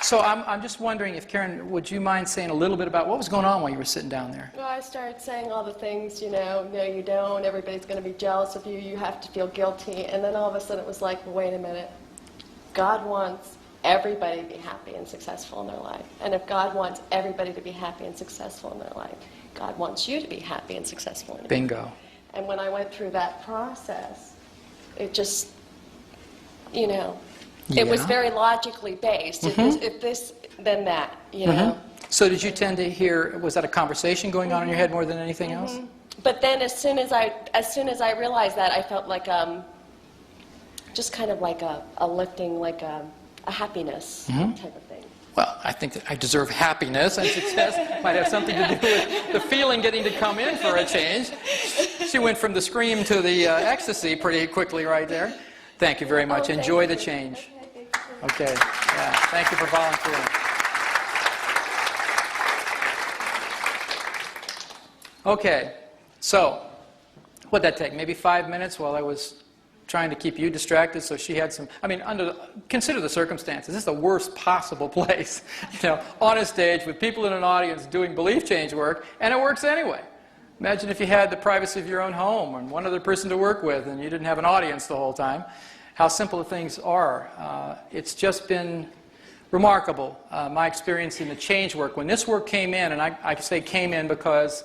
So I'm just wondering if, Karen, would you mind saying a little bit about what was going on while you were sitting down there? Well, I started saying all the things, you know, no you don't, everybody's going to be jealous of you, you have to feel guilty. And then all of a sudden it was like, wait a minute. God wants everybody to be happy and successful in their life. And if God wants everybody to be happy and successful in their life, God wants you to be happy and successful in your life. Bingo. And when I went through that process, it just, you know, it was very logically based. It was, if this, then that, you know. So did you tend to hear, was that a conversation going on in your head more than anything else? But then as soon as I realized that, I felt like just kind of like a lifting, like a happiness type of thing. Well, I think that I deserve happiness, and success might have something to do with the feeling getting to come in for a change. She went from the scream to the ecstasy pretty quickly right there. Thank you very much. Enjoy the change. Okay. Yeah. Thank you for volunteering. Okay. So, what'd that take? Maybe 5 minutes while I was trying to keep you distracted, so she had some, I mean, consider the circumstances. This is the worst possible place, you know, on a stage with people in an audience doing belief change work, and it works anyway. Imagine if you had the privacy of your own home and one other person to work with, and you didn't have an audience the whole time. How simple things are. It's just been remarkable, my experience in the change work. When this work came in, and I say came in because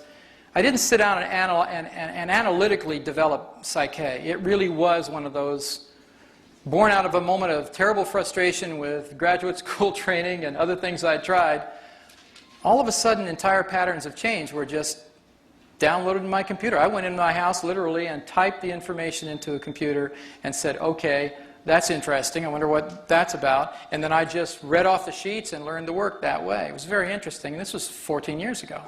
I didn't sit down and analytically develop Psych-K. It really was one of those born out of a moment of terrible frustration with graduate school training and other things I tried. All of a sudden, entire patterns of change were just downloaded in my computer. I went into my house literally and typed the information into a computer and said, okay, that's interesting. I wonder what that's about. And then I just read off the sheets and learned to work that way. It was very interesting. And this was 14 years ago.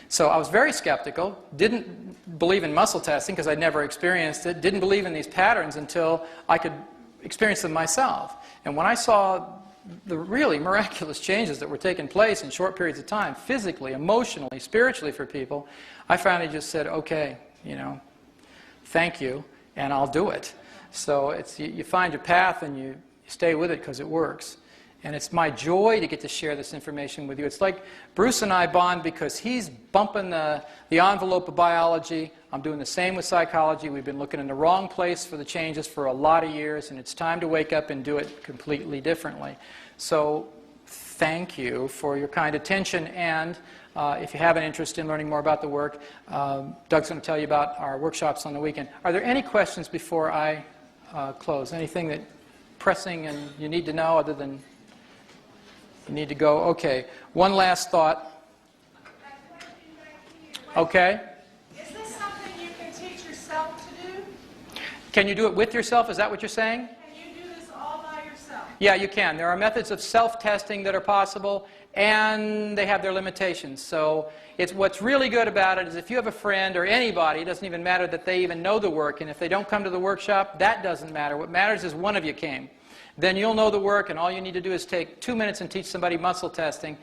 So I was very skeptical, didn't believe in muscle testing because I'd never experienced it, didn't believe in these patterns until I could experience them myself. And when I saw the really miraculous changes that were taking place in short periods of time, physically, emotionally, spiritually for people, I finally just said, okay, you know, thank you, and I'll do it. So it's, you find your path and you stay with it because it works. And it's my joy to get to share this information with you. It's like Bruce and I bond because he's bumping the envelope of biology. I'm doing the same with psychology. We've been looking in the wrong place for the changes for a lot of years, and it's time to wake up and do it completely differently. So thank you for your kind attention, and if you have an interest in learning more about the work, Doug's going to tell you about our workshops on the weekend. Are there any questions before I close? Anything that pressing and you need to know other than you need to go? Okay. One last thought. Okay. Is this something you can teach yourself to do? Can you do it with yourself? Is that what you're saying? Can you do this all by yourself? Yeah, you can. There are methods of self-testing that are possible, and they have their limitations. So it's what's really good about it is if you have a friend or anybody, it doesn't even matter that they even know the work, and if they don't come to the workshop, that doesn't matter. What matters is one of you came. Then you'll know the work, and all you need to do is take 2 minutes and teach somebody muscle testing.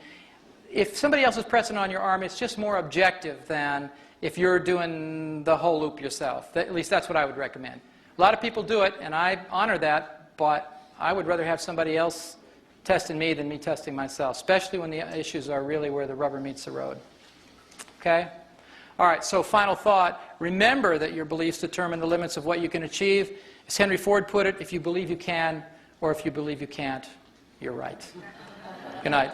If somebody else is pressing on your arm, it's just more objective than if you're doing the whole loop yourself. At least that's what I would recommend. A lot of people do it, and I honor that, but I would rather have somebody else testing me than me testing myself, especially when the issues are really where the rubber meets the road. Okay? All right, so final thought. Remember that your beliefs determine the limits of what you can achieve. As Henry Ford put it, if you believe you can, or if you believe you can't, you're right. Good night.